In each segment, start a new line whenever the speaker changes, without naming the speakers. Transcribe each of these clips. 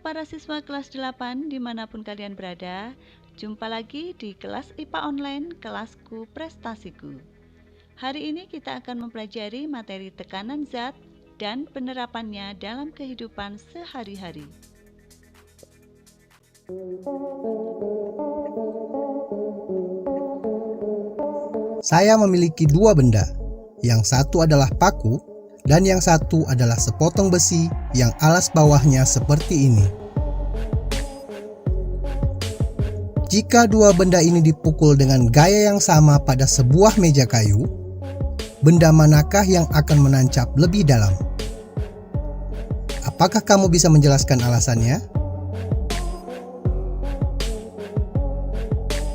para siswa kelas 8 dimanapun kalian berada, jumpa lagi di kelas IPA online kelasku prestasiku. Hari ini kita akan mempelajari materi tekanan zat dan penerapannya dalam kehidupan sehari-hari.
Saya memiliki dua benda, yang satu adalah paku dan yang satu adalah sepotong besi yang alas bawahnya seperti ini. Jika dua benda ini dipukul dengan gaya yang sama pada sebuah meja kayu, benda manakah yang akan menancap lebih dalam? Apakah kamu bisa menjelaskan alasannya?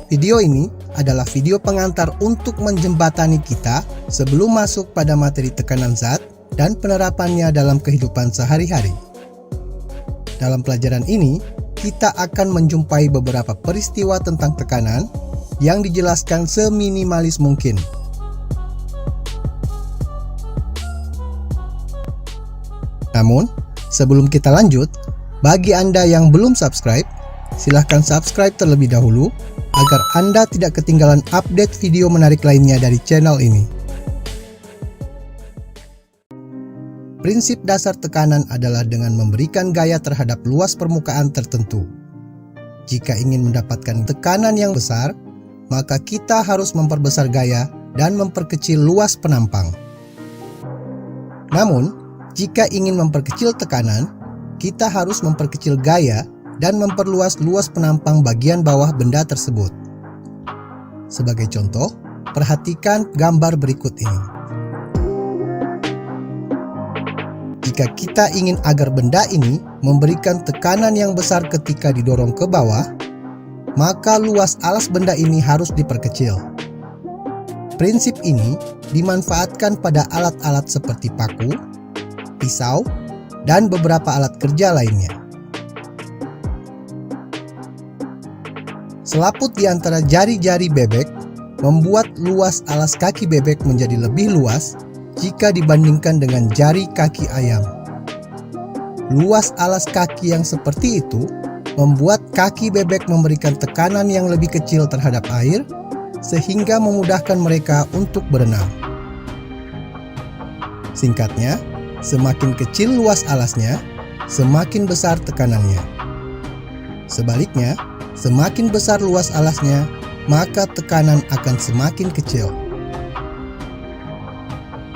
Video ini adalah video pengantar untuk menjembatani kita sebelum masuk pada materi tekanan zat dan penerapannya dalam kehidupan sehari-hari. Dalam pelajaran ini, kita akan menjumpai beberapa peristiwa tentang tekanan yang dijelaskan seminimalis mungkin. Namun, sebelum kita lanjut, bagi Anda yang belum subscribe, silahkan subscribe terlebih dahulu agar Anda tidak ketinggalan update video menarik lainnya dari channel ini. Prinsip dasar tekanan adalah dengan memberikan gaya terhadap luas permukaan tertentu. Jika ingin mendapatkan tekanan yang besar, maka kita harus memperbesar gaya dan memperkecil luas penampang. Namun, jika ingin memperkecil tekanan, kita harus memperkecil gaya dan memperluas luas penampang bagian bawah benda tersebut. Sebagai contoh, perhatikan gambar berikut ini. Jika kita ingin agar benda ini memberikan tekanan yang besar ketika didorong ke bawah, maka luas alas benda ini harus diperkecil. Prinsip ini dimanfaatkan pada alat-alat seperti paku, pisau, dan beberapa alat kerja lainnya. Selaput di antara jari-jari bebek membuat luas alas kaki bebek menjadi lebih luas jika dibandingkan dengan jari kaki ayam. Luas alas kaki yang seperti itu membuat kaki bebek memberikan tekanan yang lebih kecil terhadap air, sehingga memudahkan mereka untuk berenang. Singkatnya, semakin kecil luas alasnya, semakin besar tekanannya. Sebaliknya, semakin besar luas alasnya, maka tekanan akan semakin kecil.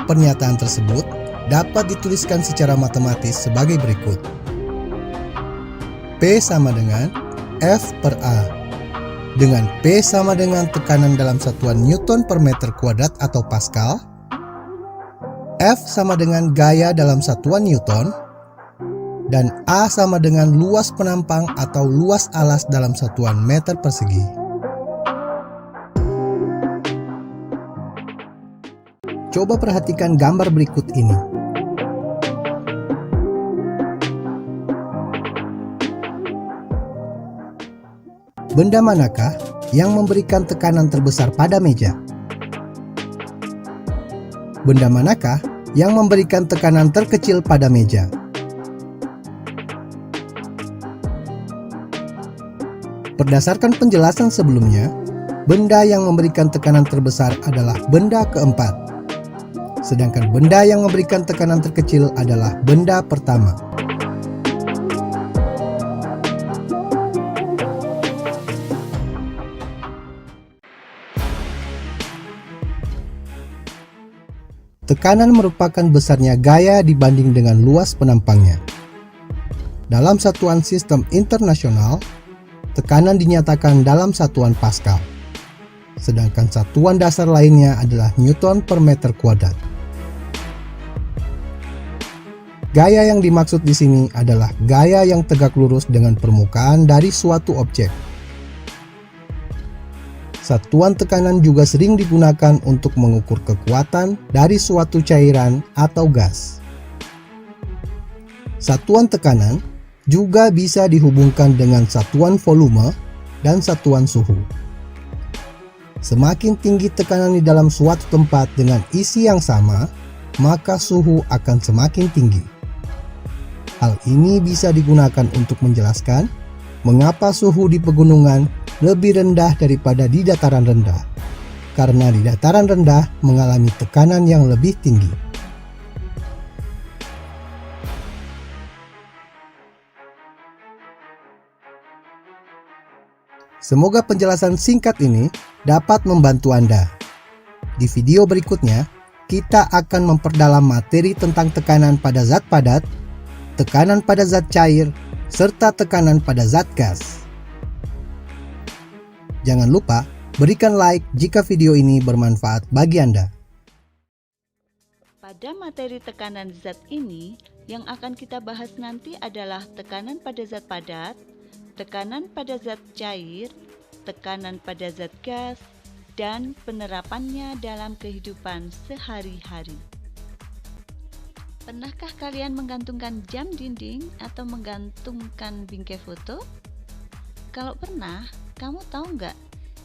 Pernyataan tersebut dapat dituliskan secara matematis sebagai berikut. P sama dengan F per A. Dengan P sama dengan tekanan dalam satuan Newton per meter kuadrat atau Pascal. F sama dengan gaya dalam satuan Newton. Dan A sama dengan luas penampang atau luas alas dalam satuan meter persegi. Coba perhatikan gambar berikut ini. Benda manakah yang memberikan tekanan terbesar pada meja? Benda manakah yang memberikan tekanan terkecil pada meja? Berdasarkan penjelasan sebelumnya, benda yang memberikan tekanan terbesar adalah benda keempat. Sedangkan benda yang memberikan tekanan terkecil adalah benda pertama. Tekanan merupakan besarnya gaya dibanding dengan luas penampangnya. Dalam satuan sistem internasional, tekanan dinyatakan dalam satuan Pascal. Sedangkan satuan dasar lainnya adalah Newton per meter kuadrat. Gaya yang dimaksud di sini adalah gaya yang tegak lurus dengan permukaan dari suatu objek. Satuan tekanan juga sering digunakan untuk mengukur kekuatan dari suatu cairan atau gas. Satuan tekanan juga bisa dihubungkan dengan satuan volume dan satuan suhu. Semakin tinggi tekanan di dalam suatu tempat dengan isi yang sama, maka suhu akan semakin tinggi. Hal ini bisa digunakan untuk menjelaskan mengapa suhu di pegunungan lebih rendah daripada di dataran rendah, karena di dataran rendah mengalami tekanan yang lebih tinggi. Semoga penjelasan singkat ini dapat membantu Anda. Di video berikutnya, kita akan memperdalam materi tentang tekanan pada zat padat, tekanan pada zat cair, serta tekanan pada zat gas. Jangan lupa berikan like jika video ini bermanfaat bagi Anda.
Pada materi tekanan zat ini, yang akan kita bahas nanti adalah tekanan pada zat padat, tekanan pada zat cair, tekanan pada zat gas, dan penerapannya dalam kehidupan sehari-hari. Pernahkah kalian menggantungkan jam dinding atau menggantungkan bingkai foto? Kalau pernah, kamu tahu nggak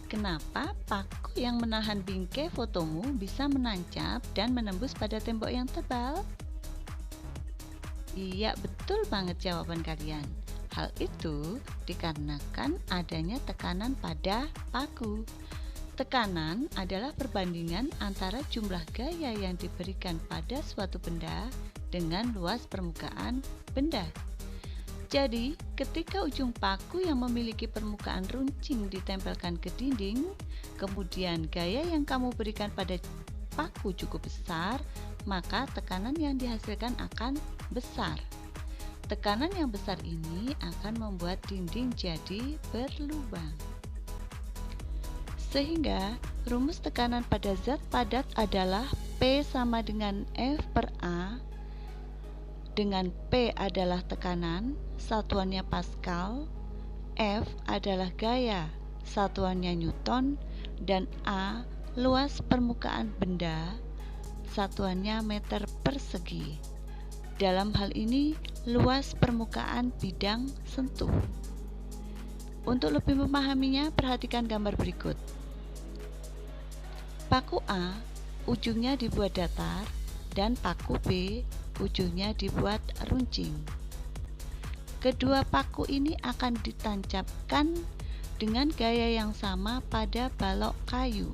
kenapa paku yang menahan bingkai fotomu bisa menancap dan menembus pada tembok yang tebal? Iya, betul banget jawaban kalian. Hal itu dikarenakan adanya tekanan pada paku. Tekanan adalah perbandingan antara jumlah gaya yang diberikan pada suatu benda dengan luas permukaan benda. Jadi, ketika ujung paku yang memiliki permukaan runcing ditempelkan ke dinding, kemudian gaya yang kamu berikan pada paku cukup besar, maka tekanan yang dihasilkan akan besar. Tekanan yang besar ini akan membuat dinding jadi berlubang. Sehingga rumus tekanan pada zat padat adalah P sama dengan F per A, dengan P adalah tekanan, satuannya Pascal, F adalah gaya, satuannya Newton, dan A luas permukaan benda, satuannya meter persegi. Dalam hal ini, luas permukaan bidang sentuh. Untuk lebih memahaminya, perhatikan gambar berikut. Paku A ujungnya dibuat datar dan paku B ujungnya dibuat runcing. Kedua paku ini akan ditancapkan dengan gaya yang sama pada balok kayu.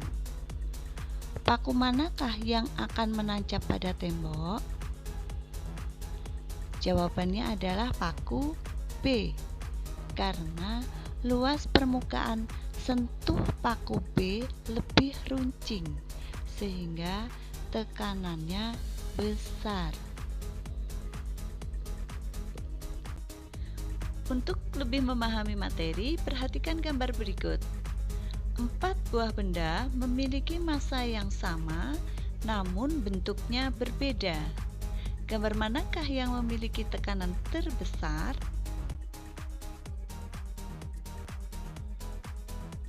Paku manakah yang akan menancap pada tembok? Jawabannya adalah paku B, karena luas permukaan sentuh paku B lebih runcing, sehingga tekanannya besar. Untuk lebih memahami materi, perhatikan gambar berikut. 4 buah benda memiliki massa yang sama, namun bentuknya berbeda. Gambar manakah yang memiliki tekanan terbesar?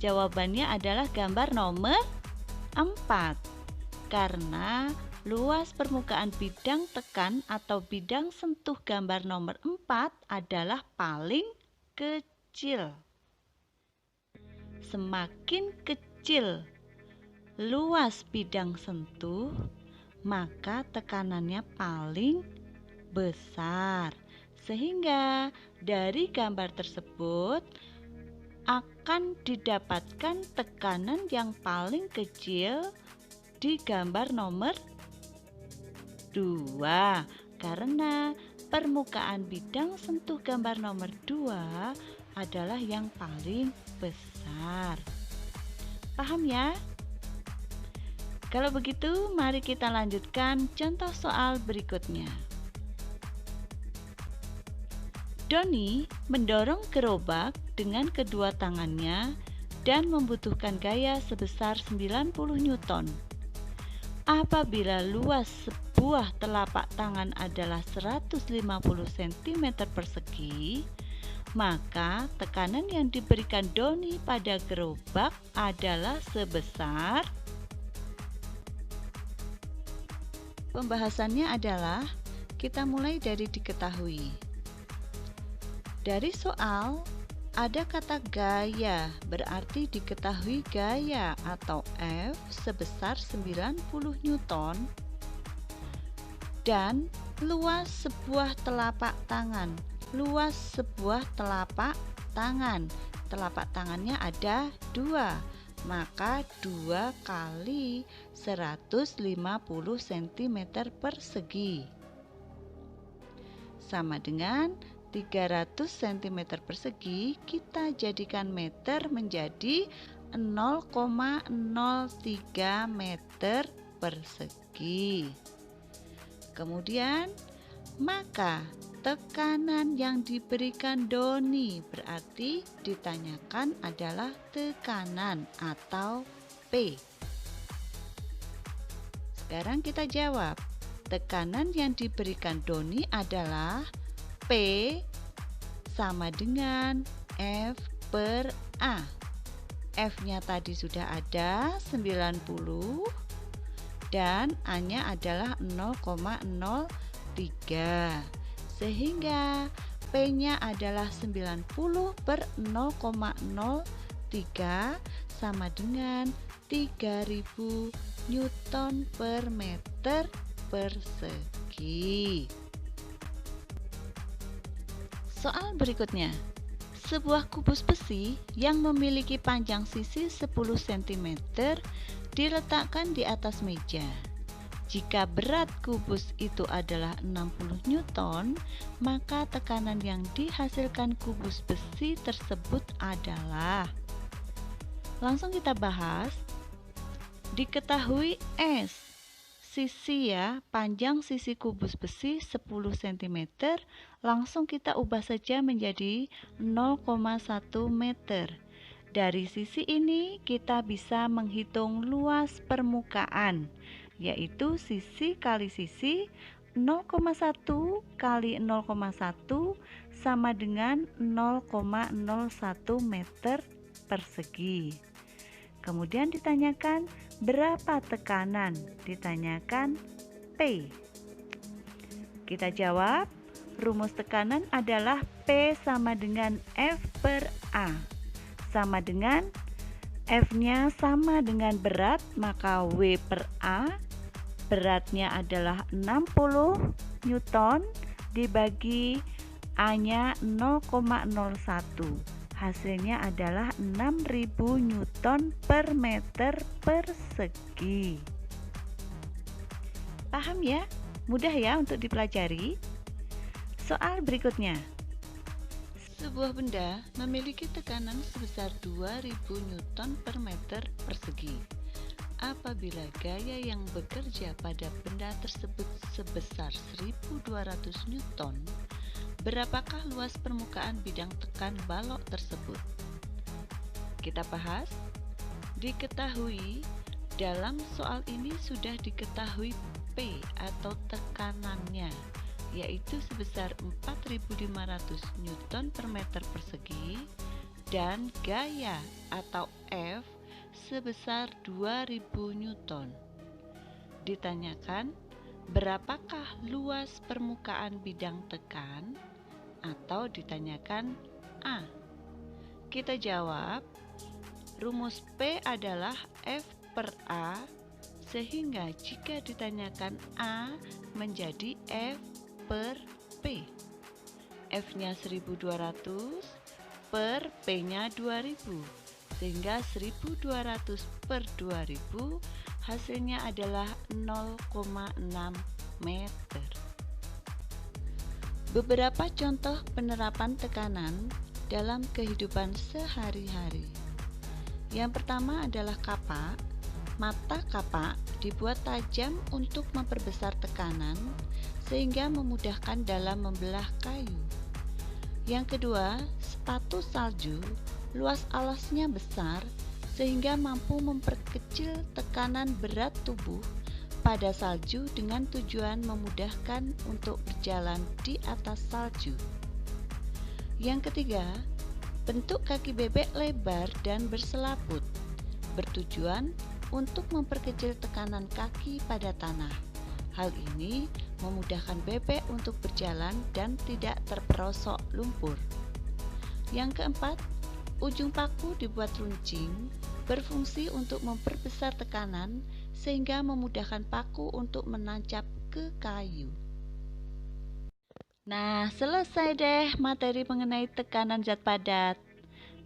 Jawabannya adalah gambar nomor 4, karena luas permukaan bidang tekan atau bidang sentuh gambar nomor 4 adalah paling kecil. Semakin kecil luas bidang sentuh, maka tekanannya paling besar. Sehingga dari gambar tersebut akan didapatkan tekanan yang paling kecil di gambar nomor 2, karena permukaan bidang sentuh gambar nomor 2 adalah yang paling besar. Paham ya? Kalau begitu, mari kita lanjutkan contoh soal berikutnya. Doni mendorong gerobak dengan kedua tangannya dan membutuhkan gaya sebesar 90 Newton. Apabila luas sebuah telapak tangan adalah 150 cm persegi, maka tekanan yang diberikan Doni pada gerobak adalah sebesar. Pembahasannya adalah kita mulai dari diketahui. Dari soal, ada kata gaya, berarti diketahui gaya atau F sebesar 90 Newton dan Luas sebuah telapak tangan. Luas sebuah telapak tangan. Telapak tangannya ada 2, maka 2 kali 150 cm persegi sama dengan 300 cm persegi. Kita jadikan meter menjadi 0,03 meter persegi. Kemudian, maka tekanan yang diberikan Doni berarti ditanyakan adalah tekanan atau P. Sekarang kita jawab. Tekanan yang diberikan Doni adalah P sama dengan F per A. F-nya tadi sudah ada 90 dan A-nya adalah 0,03. Sehingga P-nya adalah 90 per 0,03 sama dengan 3000 Newton per meter persegi. Soal berikutnya. Sebuah kubus besi yang memiliki panjang sisi 10 cm diletakkan di atas meja. Jika berat kubus itu adalah 60 Newton, maka tekanan yang dihasilkan kubus besi tersebut adalah. Langsung kita bahas. Diketahui S. Sisi ya, panjang sisi kubus besi 10 cm, langsung kita ubah saja menjadi 0,1 meter. Dari sisi ini kita bisa menghitung luas permukaan, yaitu sisi kali sisi 0,1 kali 0,1 sama dengan 0,01 meter persegi. Kemudian ditanyakan berapa tekanan? Ditanyakan P. Kita jawab, rumus tekanan adalah P sama dengan F per A. Sama dengan F-nya sama dengan berat, maka W per A. Beratnya adalah 60 Newton dibagi A-nya 0,01. Hasilnya adalah 6000 Newton per meter persegi. Paham ya? Mudah ya untuk dipelajari. Soal berikutnya. Sebuah benda memiliki tekanan sebesar 2000 Newton per meter persegi. Apabila gaya yang bekerja pada benda tersebut sebesar 1200 Newton, berapakah luas permukaan bidang tekan balok tersebut? Kita bahas. Diketahui, dalam soal ini sudah diketahui P atau tekanannya, yaitu sebesar 4500 Newton per meter persegi, dan gaya atau F sebesar 2000 Newton. Ditanyakan, berapakah luas permukaan bidang tekan? Atau ditanyakan A. Kita jawab, rumus P adalah F per A, sehingga jika ditanyakan A menjadi F per P. F-nya 1200 per P-nya 2000, sehingga 1200 per 2000 hasilnya adalah 0,6 meter. Beberapa contoh penerapan tekanan dalam kehidupan sehari-hari. Yang pertama adalah kapak. Mata kapak dibuat tajam untuk memperbesar tekanan sehingga memudahkan dalam membelah kayu. Yang kedua, sepatu salju, luas alasnya besar sehingga mampu memperkecil tekanan berat tubuh pada salju dengan tujuan memudahkan untuk berjalan di atas salju. Yang ketiga, bentuk kaki bebek lebar dan berselaput, bertujuan untuk memperkecil tekanan kaki pada tanah. Hal ini memudahkan bebek untuk berjalan dan tidak terperosok lumpur. Yang keempat, ujung paku dibuat runcing, berfungsi untuk memperbesar tekanan sehingga memudahkan paku untuk menancap ke kayu. Nah, selesai deh materi mengenai tekanan zat padat.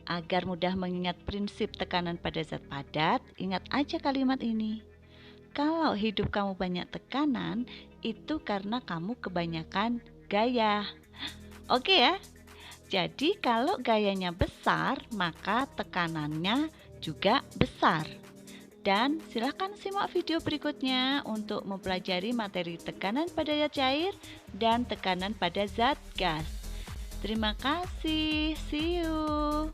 Agar mudah mengingat prinsip tekanan pada zat padat, ingat aja kalimat ini. Kalau hidup kamu banyak tekanan, itu karena kamu kebanyakan gaya. Oke ya? Jadi kalau gayanya besar, maka tekanannya juga besar. Dan silakan simak video berikutnya untuk mempelajari materi tekanan pada zat cair dan tekanan pada zat gas. Terima kasih, see you.